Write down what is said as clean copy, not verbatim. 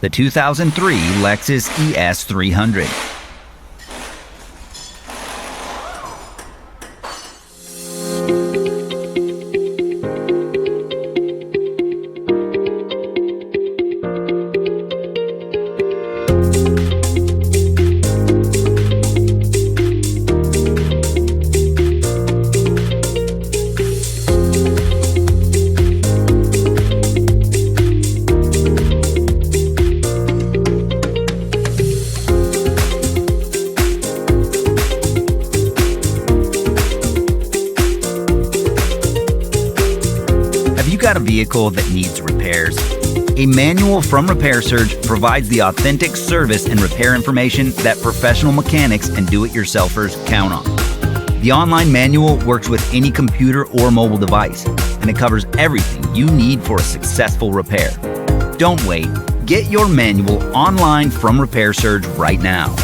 the 2003 Lexus ES300. Have you got a vehicle that needs repairs? A manual from Repair Surge provides the authentic service and repair information that professional mechanics and do-it-yourselfers count on. The online manual works with any computer or mobile device, and it covers everything you need for a successful repair. Don't wait. Get your manual online from Repair Surge right now.